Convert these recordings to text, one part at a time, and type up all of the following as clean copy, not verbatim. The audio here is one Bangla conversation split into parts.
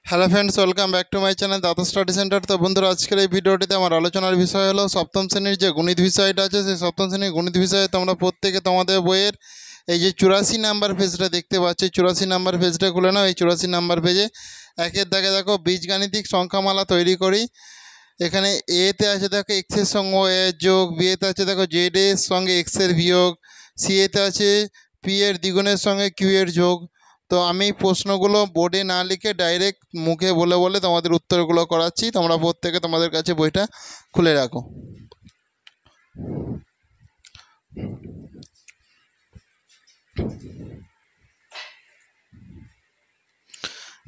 Hello friends, welcome back to my channel data study centre. তো বন্ধুরা, আজকের এই ভিডিওটিতে আমার আলোচনার বিষয় হলো সপ্তম শ্রেণীর যে গণিত বিষয়টা আছে, সেই সপ্তম শ্রেণীর গণিত বিষয়ে তোমরা প্রত্যেকে তোমাদের বইয়ের এই যে 84 নাম্বার পেজটা দেখতে পাচ্ছি, 84 নাম্বার পেজটা খুলে নাও। এই 84 নাম্বার পেজে একের দাগে দেখো বীজগাণিতিক সংখ্যামালা তৈরি করি। এখানে এতে আছে দেখো এক্সের সঙ্গে এর যোগ, বিয়েতে আছে দেখো জেড এর সঙ্গে এক্সের বিয়োগ, সি এতে আছে পি এর দ্বিগুণের সঙ্গে কিউ এর যোগ। তো আমি প্রশ্নগুলো বোর্ডে না লিখে ডাইরেক্ট মুখে বলে বলে তোমাদের উত্তরগুলো করাচ্ছি। তোমরা প্রত্যেকে তোমাদের কাছে বইটা খুলে রাখো।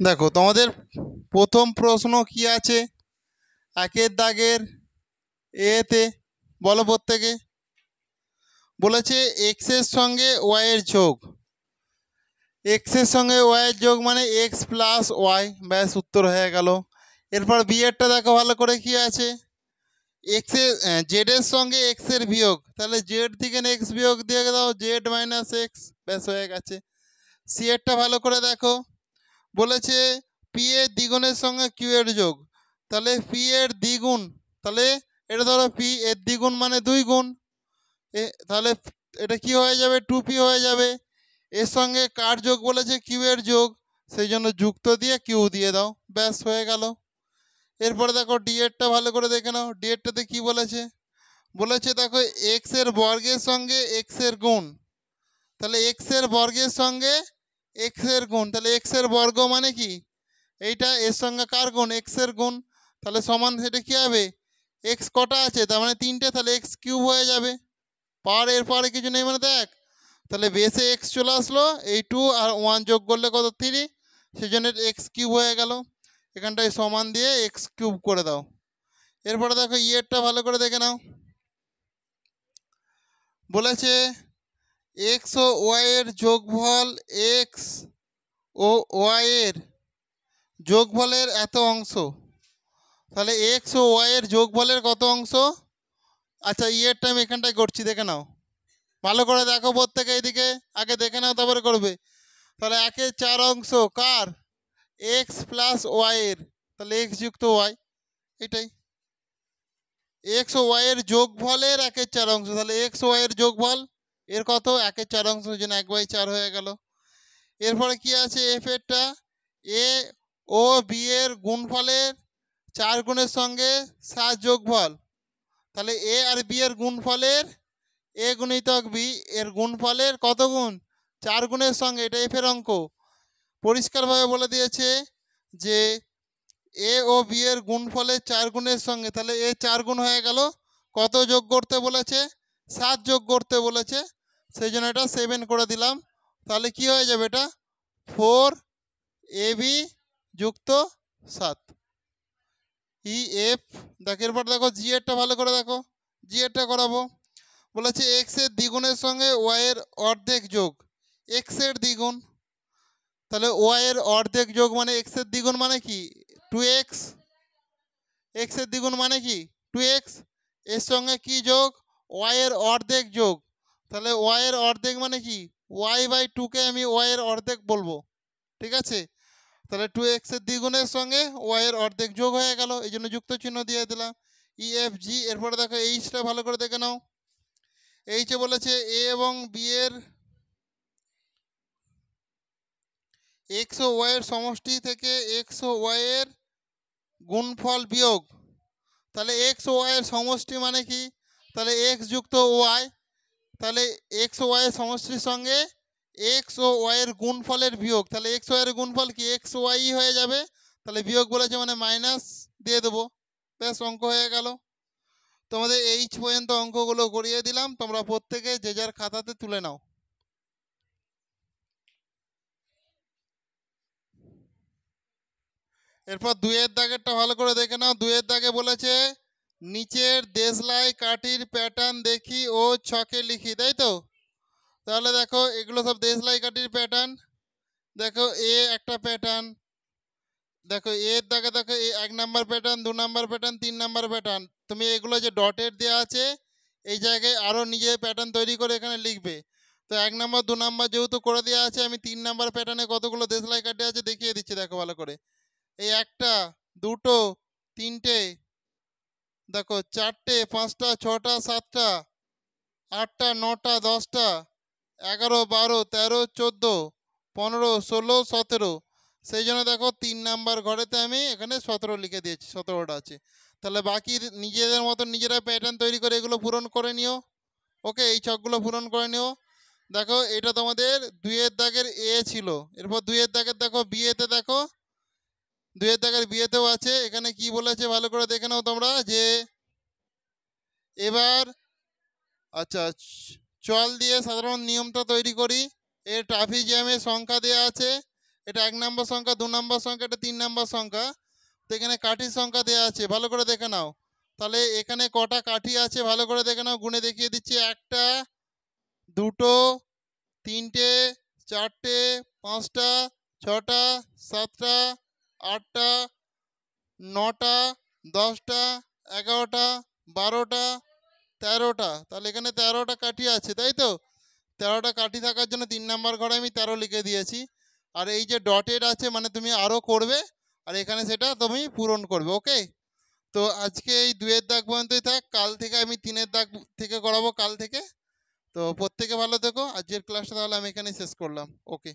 দেখো তোমাদের প্রথম প্রশ্ন কি আছে একের দাগের এতে, বলো প্রত্যেকে। বলেছে এক্সের সঙ্গে ওয়াইয়ের যোগ। এক্সের সঙ্গে ওয়াইয়ের যোগ মানে এক্স প্লাস ওয়াই, ব্যাস উত্তর হয়ে গেল। এরপর বিয়েরটা দেখো ভালো করে কি আছে, এক্সের জেডের সঙ্গে এক্সের বিয়োগ, তাহলে জেড থেকে এক্স বিয়োগ দিয়ে দাও, জেড মাইনাস এক্স, ব্যাস হয়ে গেছে। সি এরটা ভালো করে দেখো, বলেছে পি এর দ্বিগুণের সঙ্গে কিউ এর যোগ, তাহলে পি এর দ্বিগুণ, তাহলে এটা ধরো পি এর দ্বিগুণ মানে 2 গুণ, তাহলে এটা কি হয়ে যাবে, 2p হয়ে যাবে। এর সঙ্গে কার যোগ বলেছে, কিউ এর যোগ, সেই জন্য যুক্ত দিয়ে কিউ দিয়ে দাও, ব্যাস হয়ে গেল। এরপরে দেখো ডি এরটা ভালো করে দেখে নাও, ডি এরটাতে কি বলেছে, বলেছে দেখো এক্স এর বর্গের সঙ্গে এক্স এর গুণ, তাহলে এক্স এর বর্গের সঙ্গে এক্স এর গুণ, তাহলে এক্স এর বর্গ মানে কি, এইটা এর সঙ্গে কার গুণ, এক্স এর গুণ, তাহলে সমান সেটা কি হবে, এক্স কটা আছে তার মানে 3টে, তাহলে এক্স কিউব হয়ে যাবে। পার এর পরে কিছু নেই মানে দেখ, তাহলে বেসে এক্স চলে আসলো, এই 2 আর 1 যোগ করলে কত 3, সেই জন্য এক্স কিউব হয়ে গেল। এখানটায় সমান দিয়ে এক্স কিউব করে দাও। এরপরে দেখো ইয়েরটা ভালো করে দেখে নাও, বলেছে এক্স ও ওয়াই এর যোগফল, এক্স ও ওয়াই এর যোগফলের এত অংশ, তাহলে এক্স ও ওয়াই এর যোগফলের কত অংশ। আচ্ছা ইয়েরটা আমি এখানটায় করছি, দেখে নাও ভালো করে দেখো প্রত্যেকে, এইদিকে আগে দেখে নাও তারপরে করবে। তাহলে 1/4 অংশ কার, এক্স প্লাস ওয়াই এর, তাহলে এক্স যুক্ত ওয়াই, এটাই এক্স ও ওয়াই এর যোগফলের 1/4 অংশ, তাহলে এক্স ওয়াই এর যোগফল এর কত 1/4 অংশ, জন্য 1/4 হয়ে গেল। এরপরে কি আছে এফ এরটা, এ ও বি এর গুণফলের 4 গুণের সঙ্গে 7 যোগফল, তাহলে এ আর বি এর গুণফলের এ গুণিতক বি এর গুণফলের কত গুণ, 4 গুণের সঙ্গে, এটা এফ এর অঙ্ক। পরিষ্কারভাবে বলে দিয়েছে যে এ ও বি এর গুণফলের 4 গুণের সঙ্গে, তাহলে এ 4 গুণ হয়ে গেল, কত যোগ করতে বলেছে, 7 যোগ করতে বলেছে, সেই জন্য এটা 7 করে দিলাম। তাহলে কি হয়ে যাবে, এটা 4 এ বি যুক্ত 7, ই এফ। দেখের পর দেখো জি এরটা ভালো করে দেখো, জি এরটা করাবো। বলেছে এক্স এর দ্বিগুণের সঙ্গে ওয়াই এর অর্ধেক যোগ, এক্স এর দ্বিগুণ, তাহলে ওয়াই এর অর্ধেক যোগ মানে এক্স এর দ্বিগুণ মানে কি 2x, এক্স এর দ্বিগুণ মানে কি 2x, এর সঙ্গে কি যোগ, ওয়াই এর অর্ধেক যোগ, তাহলে ওয়াই এর অর্ধেক মানে কি y/2কে আমি ওয়াই এর অর্ধেক বলবো, ঠিক আছে। তাহলে 2x এর দ্বিগুণের সঙ্গে ওয়াই এর অর্ধেক যোগ হয়ে গেল, এই জন্য যুক্ত চিহ্ন দিয়ে দিলাম, ই এফ জি। এরপরে দেখো এইচটা ভালো করে দেখে নাও, এইচে বলেছে এ এবং বি এর এক্স ও ওয়াই এর সমষ্টি থেকে এক্স ও ওয়াই এর গুণফল বিয়োগ, তাহলে এক্স ও ওয়াই এর সমষ্টি মানে কি, তাহলে এক্স যুক্ত ওয়াই, তাহলে এক্স ও ওয়াই এর সমষ্টির সঙ্গে এক্স ও ওয়াই এর গুণফলের বিয়োগ, তাহলে এক্স ওয়াই এর গুণফল কি এক্স ওয়াই হয়ে যাবে, তাহলে বিয়োগ বলেছে মানে মাইনাস দিয়ে দেবো, ব্যাস অঙ্ক হয়ে গেল। তোমাদের এইচ পর্যন্ত অঙ্কগুলো করিয়ে দিলাম, তোমরা প্রত্যেকে যে যার খাতাতে তুলে নাও। এরপর 2-এর দাগেরটা ভালো করে দেখে নাও, 2-এর দাগে বলেছে নিচের দেশলাই কাঠির প্যাটার্ন দেখি ও ছকে লিখি, তাই তো। তাহলে দেখো এগুলো সব দেশলাই কাঠির প্যাটার্ন, দেখো এ একটা প্যাটার্ন, দেখো এর দাগে দেখো এ 1 number pattern, 2 number pattern, 3 number pattern, তুমি এগুলো যে ডটের দেওয়া আছে এই জায়গায় আরও নিজে প্যাটার্ন তৈরি করে এখানে লিখবে। তো 1 নাম্বার 2 নাম্বার যেহেতু করে দেওয়া আছে, আমি 3 নাম্বার প্যাটার্নে কতগুলো দেশলাই কাঠি আছে দেখিয়ে দিচ্ছি, দেখো ভালো করে। এই একটা, দুটো, তিনটে, দেখো চারটে, পাঁচটা, ছটা, সাতটা, আটটা, নটা, দশটা, 11, 12, 13, 14, 15, 16, 17। সেই জন্য দেখো 3 নাম্বার ঘরেতে আমি এখানে 17 লিখে দিয়েছি, 17টা আছে। তাহলে বাকি নিজেদের মতো নিজেরা প্যাটার্ন তৈরি করে এগুলো পূরণ করে নিও। ওকে, এই ছকগুলো পূরণ করে নিও। দেখো এটা তোমাদের 2-এর দাগের এ ছিল, এরপর 2-এর দাগের দেখো বিয়েতে, দেখো 2-এর দাগের বিয়েতেও আছে। এখানে কি বলেছে ভালো করে দেখে নাও তোমরা, যে এবার আচ্ছা চল দিয়ে সাধারণ নিয়মটা তৈরি করি। এর ট্রাফিক জ্যামের সংখ্যা দেওয়া আছে, এটা 1 নম্বর সংখ্যা, 2 নম্বর সংখ্যা, এটা 3 নম্বর সংখ্যা। তো এখানে কাঠির সংখ্যা দেওয়া আছে, ভালো করে দেখে নাও। তাহলে এখানে কটা কাঠি আছে ভালো করে দেখে নাও, গুনে দেখিয়ে দিচ্ছি। একটা, দুটো, তিনটে, চারটে, পাঁচটা, ছটা, সাতটা, আটটা, নটা, দশটা, 11টা, 12টা, 13টা। তাহলে এখানে 13টা কাঠি আছে, তাই তো? 13টা কাঠি থাকার জন্য 3 নাম্বার ঘরে আমি 13 লিখে দিয়েছি। আর এই যে ডটেড আছে মানে তুমি আরও করবে, আর এখানে সেটা তুমি পূরণ করবে। ওকে, তো আজকে এই 2-এর দাগ পর্যন্তই থাক, কাল থেকে আমি 3-এর দাগ থেকে করাবো কাল থেকে। তো প্রত্যেকে ভালো থেকো, আজকের ক্লাসটা তাহলে আমি এখানেই শেষ করলাম। ওকে।